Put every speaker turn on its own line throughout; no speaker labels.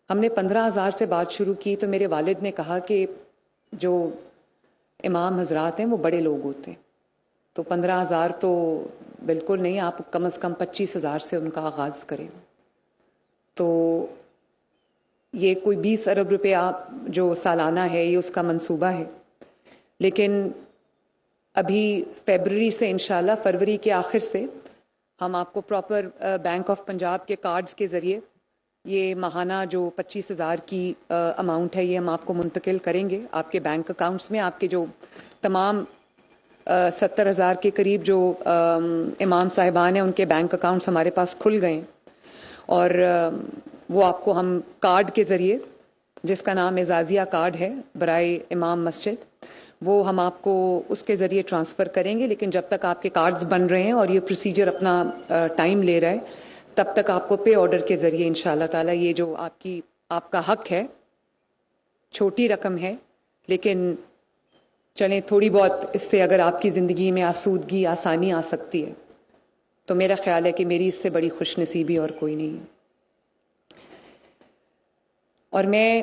ہم نے 15,000 سے بات شروع کی تو میرے والد نے کہا کہ جو امام حضرات ہیں وہ بڑے لوگ ہوتے ہیں، تو 15,000 تو بالکل نہیں، آپ کم از کم 25,000 سے ان کا آغاز کریں۔ تو یہ کوئی 20 ارب روپے جو سالانہ ہے یہ اس کا منصوبہ ہے، لیکن ابھی فیبرری سے انشاءاللہ فروری کے آخر سے ہم آپ کو پراپر بینک آف پنجاب کے کارڈز کے ذریعے یہ ماہانہ جو 25,000 کی اماؤنٹ ہے یہ ہم آپ کو منتقل کریں گے آپ کے بینک اکاؤنٹس میں۔ آپ کے جو تمام 70,000 کے قریب جو امام صاحبان ہیں ان کے بینک اکاؤنٹس ہمارے پاس کھل گئے ہیں، اور وہ آپ کو ہم کارڈ کے ذریعے، جس کا نام اعزازیہ کارڈ ہے برائے امام مسجد، وہ ہم آپ کو اس کے ذریعے ٹرانسفر کریں گے۔ لیکن جب تک آپ کے کارڈز بن رہے ہیں اور یہ پروسیجر اپنا ٹائم لے رہا ہے، تب تک آپ کو پے آرڈر کے ذریعے انشاءاللہ تعالیٰ یہ جو آپ کا حق ہے، چھوٹی رقم ہے لیکن چلیں تھوڑی بہت اس سے اگر آپ کی زندگی میں آسودگی آسانی آ سکتی ہے تو میرا خیال ہے کہ میری اس سے بڑی خوش نصیبی اور کوئی نہیں ہے۔ اور میں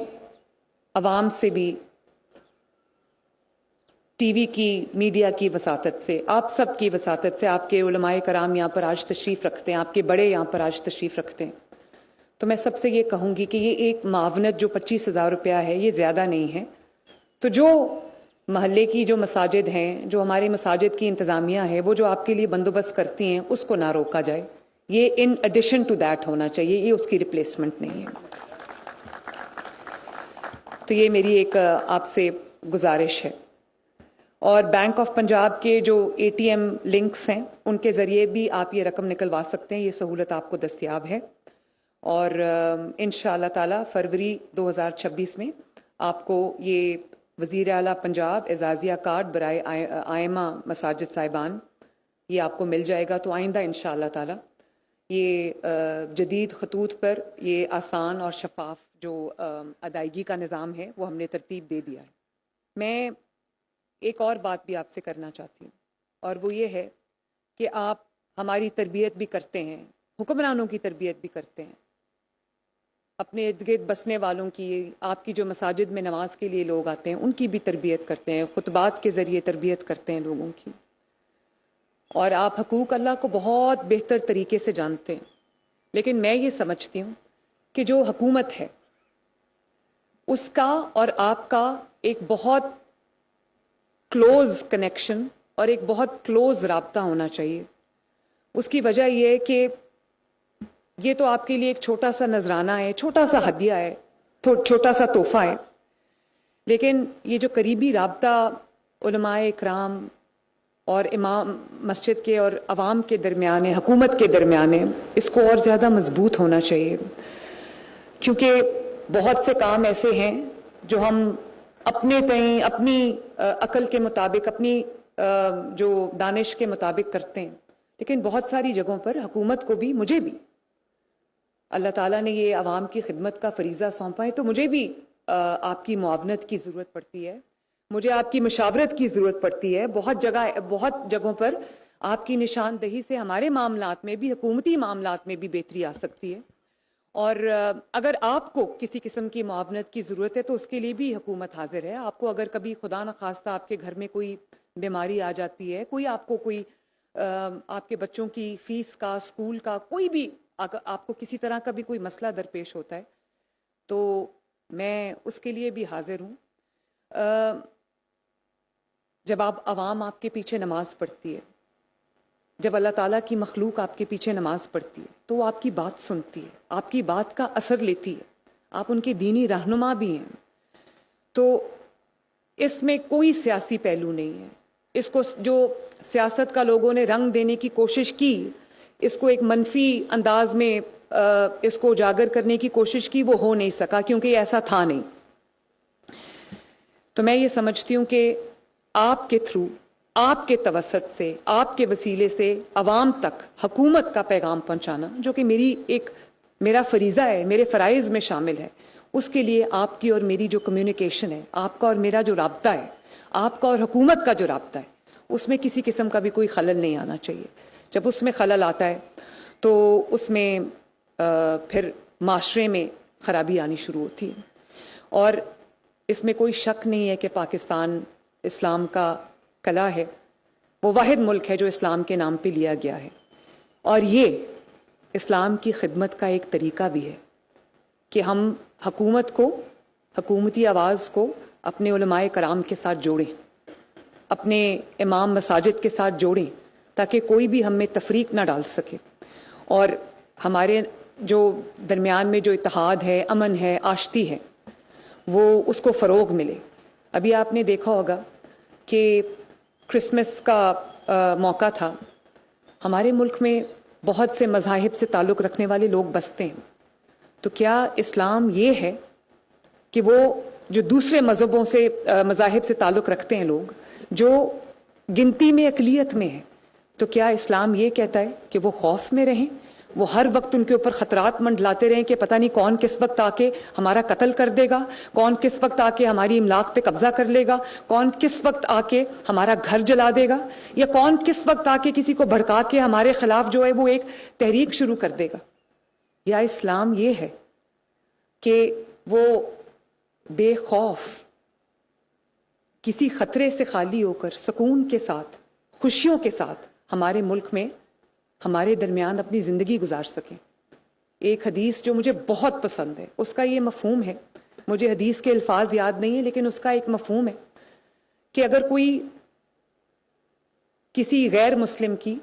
عوام سے بھی، ٹی وی کی، میڈیا کی وساطت سے، آپ سب کی وساطت سے، آپ کے علماء کرام یہاں پر آج تشریف رکھتے ہیں، آپ کے بڑے یہاں پر آج تشریف رکھتے ہیں، تو میں سب سے یہ کہوں گی کہ یہ ایک معاونت جو 25,000 روپیہ ہے یہ زیادہ نہیں ہے۔ تو جو محلے کی جو مساجد ہیں، جو ہماری مساجد کی انتظامیہ ہے، وہ جو آپ کے لیے بندوبست کرتی ہیں اس کو نہ روکا جائے، یہ ان ایڈیشن ٹو دیٹ ہونا چاہیے، یہ اس کی ریپلیسمنٹ نہیں ہے۔ تو یہ میری ایک آپ سے گزارش ہے۔ اور بینک آف پنجاب کے جو اے ٹی ایم لنکس ہیں ان کے ذریعے بھی آپ یہ رقم نکلوا سکتے ہیں، یہ سہولت آپ کو دستیاب ہے۔ اور انشاءاللہ تعالی فروری 2026 میں آپ کو یہ وزیر اعلیٰ پنجاب اعزازیہ کارڈ برائے آئمہ مساجد صاحبان یہ آپ کو مل جائے گا۔ تو آئندہ انشاءاللہ تعالی یہ جدید خطوط پر یہ آسان اور شفاف جو ادائیگی کا نظام ہے وہ ہم نے ترتیب دے دیا ہے۔ میں ایک اور بات بھی آپ سے کرنا چاہتی ہوں، اور وہ یہ ہے کہ آپ ہماری تربیت بھی کرتے ہیں، حکمرانوں کی تربیت بھی کرتے ہیں، اپنے ارد گرد بسنے والوں کی، آپ کی جو مساجد میں نماز کے لیے لوگ آتے ہیں ان کی بھی تربیت کرتے ہیں، خطبات کے ذریعے تربیت کرتے ہیں لوگوں کی، اور آپ حقوق اللہ کو بہت بہتر طریقے سے جانتے ہیں۔ لیکن میں یہ سمجھتی ہوں کہ جو حکومت ہے اس کا اور آپ کا ایک بہت کلوز کنیکشن اور ایک بہت کلوز رابطہ ہونا چاہیے۔ اس کی وجہ یہ ہے کہ یہ تو آپ کے لیے ایک چھوٹا سا نذرانہ ہے، چھوٹا سا ہدیہ ہے، چھوٹا سا تحفہ ہے، لیکن یہ جو قریبی رابطہ علماء اکرام اور امام مسجد کے اور عوام کے درمیان ہے، حکومت کے درمیان ہے، اس کو اور زیادہ مضبوط ہونا چاہیے، کیونکہ بہت سے کام ایسے ہیں جو ہم اپنے تئیں اپنی عقل کے مطابق، اپنی جو دانش کے مطابق کرتے ہیں، لیکن بہت ساری جگہوں پر حکومت کو بھی، مجھے بھی اللہ تعالیٰ نے یہ عوام کی خدمت کا فریضہ سونپا ہے، تو مجھے بھی آپ کی معاونت کی ضرورت پڑتی ہے، مجھے آپ کی مشاورت کی ضرورت پڑتی ہے۔ بہت جگہوں پر آپ کی نشاندہی سے ہمارے معاملات میں بھی، حکومتی معاملات میں بھی بہتری آ سکتی ہے، اور اگر آپ کو کسی قسم کی معاونت کی ضرورت ہے تو اس کے لیے بھی حکومت حاضر ہے۔ آپ کو اگر کبھی خدا نخواستہ آپ کے گھر میں کوئی بیماری آ جاتی ہے، کوئی آپ کے بچوں کی فیس کا، اسکول کا، کوئی بھی آپ کو کسی طرح کا بھی کوئی مسئلہ درپیش ہوتا ہے تو میں اس کے لیے بھی حاضر ہوں۔ جب عوام آپ کے پیچھے نماز پڑھتی ہے، جب اللہ تعالیٰ کی مخلوق آپ کے پیچھے نماز پڑھتی ہے تو وہ آپ کی بات سنتی ہے، آپ کی بات کا اثر لیتی ہے، آپ ان کے دینی رہنما بھی ہیں، تو اس میں کوئی سیاسی پہلو نہیں ہے۔ اس کو جو سیاست کا لوگوں نے رنگ دینے کی کوشش کی، اس کو ایک منفی انداز میں اس کو اجاگر کرنے کی کوشش کی، وہ ہو نہیں سکا کیونکہ یہ ایسا تھا نہیں۔ تو میں یہ سمجھتی ہوں کہ آپ کے تھرو، آپ کے توسط سے، آپ کے وسیلے سے عوام تک حکومت کا پیغام پہنچانا، جو کہ میرا فریضہ ہے، میرے فرائض میں شامل ہے، اس کے لیے آپ کی اور میری جو کمیونیکیشن ہے، آپ کا اور میرا جو رابطہ ہے، آپ کا اور حکومت کا جو رابطہ ہے، اس میں کسی قسم کا بھی کوئی خلل نہیں آنا چاہیے۔ جب اس میں خلل آتا ہے تو اس میں پھر معاشرے میں خرابی آنی شروع ہوتی ہے. اور اس میں کوئی شک نہیں ہے کہ پاکستان اسلام کا قلعہ ہے، وہ واحد ملک ہے جو اسلام کے نام پہ لیا گیا ہے. اور یہ اسلام کی خدمت کا ایک طریقہ بھی ہے کہ ہم حکومت کو، حکومتی آواز کو اپنے علماء کرام کے ساتھ جوڑیں، اپنے امام مساجد کے ساتھ جوڑیں، تاکہ کوئی بھی ہم میں تفریق نہ ڈال سکے، اور ہمارے جو درمیان میں جو اتحاد ہے، امن ہے، آشتی ہے، وہ اس کو فروغ ملے. ابھی آپ نے دیکھا ہوگا کہ کرسمس کا موقع تھا. ہمارے ملک میں بہت سے مذاہب سے تعلق رکھنے والے لوگ بستے ہیں. تو کیا اسلام یہ ہے کہ وہ جو دوسرے مذاہب سے تعلق رکھتے ہیں لوگ، جو گنتی میں اقلیت میں ہے، تو کیا اسلام یہ کہتا ہے کہ وہ خوف میں رہیں، وہ ہر وقت ان کے اوپر خطرات منڈلاتے رہیں کہ پتہ نہیں کون کس وقت آ کے ہمارا قتل کر دے گا، کون کس وقت آ کے ہماری املاک پہ قبضہ کر لے گا، کون کس وقت آ کے ہمارا گھر جلا دے گا، یا کون کس وقت آ کے کسی کو بھڑکا کے ہمارے خلاف جو ہے وہ ایک تحریک شروع کر دے گا؟ یا اسلام یہ ہے کہ وہ بے خوف کسی خطرے سے خالی ہو کر سکون کے ساتھ، خوشیوں کے ساتھ ہمارے ملک میں، ہمارے درمیان اپنی زندگی گزار سکیں؟ ایک حدیث جو مجھے بہت پسند ہے، اس کا یہ مفہوم ہے، مجھے حدیث کے الفاظ یاد نہیں ہیں لیکن اس کا ایک مفہوم ہے کہ اگر کوئی کسی غیر مسلم کی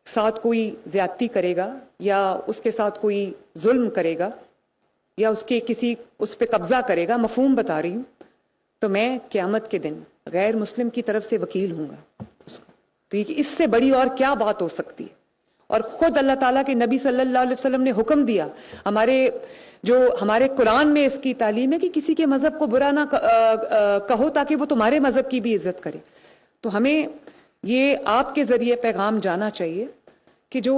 ساتھ کوئی زیادتی کرے گا، یا اس کے ساتھ کوئی ظلم کرے گا، یا اس پہ قبضہ کرے گا، مفہوم بتا رہی ہوں، تو میں قیامت کے دن غیر مسلم کی طرف سے وکیل ہوں گا. تو اس سے بڑی اور کیا بات ہو سکتی ہے؟ اور خود اللہ تعالیٰ کے نبی صلی اللہ علیہ وسلم نے حکم دیا، ہمارے قرآن میں اس کی تعلیم ہے کہ کسی کے مذہب کو برا نہ کہو تاکہ وہ تمہارے مذہب کی بھی عزت کرے. تو ہمیں یہ آپ کے ذریعے پیغام جانا چاہیے کہ جو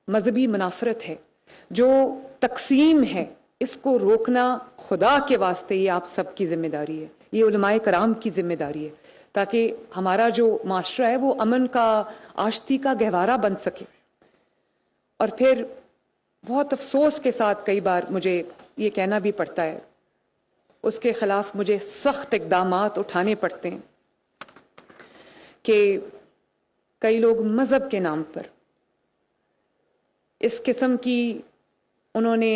مذہبی منافرت ہے، جو تقسیم ہے، اس کو روکنا خدا کے واسطے یہ آپ سب کی ذمہ داری ہے، یہ علماء کرام کی ذمہ داری ہے، تاکہ ہمارا جو معاشرہ ہے وہ امن کا، آشتی کا گہوارہ بن سکے. اور پھر بہت افسوس کے ساتھ کئی بار مجھے یہ کہنا بھی پڑتا ہے، اس کے خلاف مجھے سخت اقدامات اٹھانے پڑتے ہیں کہ کئی لوگ مذہب کے نام پر اس قسم کی انہوں نے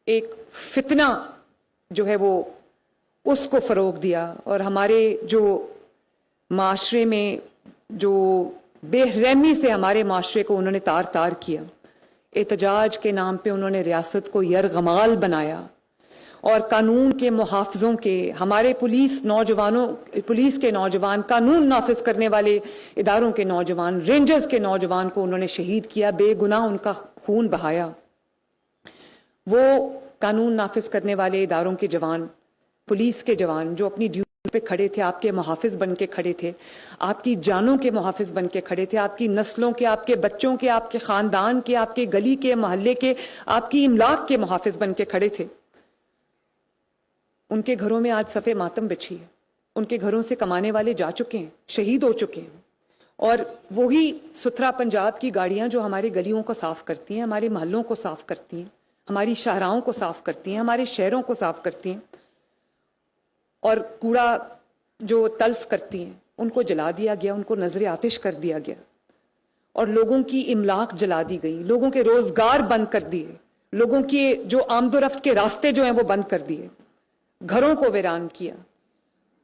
ایک فتنہ جو ہے وہ اس کو فروغ دیا، اور ہمارے جو معاشرے میں جو بے رحمی سے ہمارے معاشرے کو انہوں نے تار تار کیا. احتجاج کے نام پہ انہوں نے ریاست کو یرغمال بنایا، اور قانون کے محافظوں کے، ہمارے پولیس کے نوجوان، قانون نافذ کرنے والے اداروں کے نوجوان، رینجرز کے نوجوان کو انہوں نے شہید کیا، بے گناہ ان کا خون بہایا. وہ قانون نافذ کرنے والے اداروں کے جوان، پولیس کے جوان جو اپنی ڈیوٹی پہ کھڑے تھے، آپ کے محافظ بن کے کھڑے تھے، آپ کی جانوں کے محافظ بن کے کھڑے تھے، آپ کی نسلوں کے، آپ کے بچوں کے، آپ کے خاندان کے، آپ کے گلی کے، محلے کے، آپ کی املاک کے محافظ بن کے کھڑے تھے، ان کے گھروں میں آج صفے ماتم بچھی ہے. ان کے گھروں سے کمانے والے جا چکے ہیں، شہید ہو چکے ہیں. اور وہی ستھرا پنجاب کی گاڑیاں جو ہمارے گلیوں کو صاف کرتی ہیں، ہمارے محلوں کو صاف کرتی ہیں، ہماری شاہراہوں کو صاف کرتی ہیں، ہمارے شہروں کو صاف کرتی ہیں، اور کوڑا جو تلف کرتی ہیں ان کو جلا دیا گیا، ان کو نذر آتش کر دیا گیا، اور لوگوں کی املاک جلا دی گئی، لوگوں کے روزگار بند کر دیے، لوگوں کے جو آمد و رفت کے راستے جو ہیں وہ بند کر دیے، گھروں کو ویران کیا،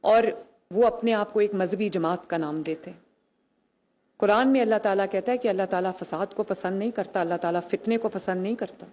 اور وہ اپنے آپ کو ایک مذہبی جماعت کا نام دیتے ہیں. قرآن میں اللہ تعالیٰ کہتا ہے کہ اللہ تعالیٰ فساد کو پسند نہیں کرتا، اللہ تعالیٰ فتنے کو پسند نہیں کرتا.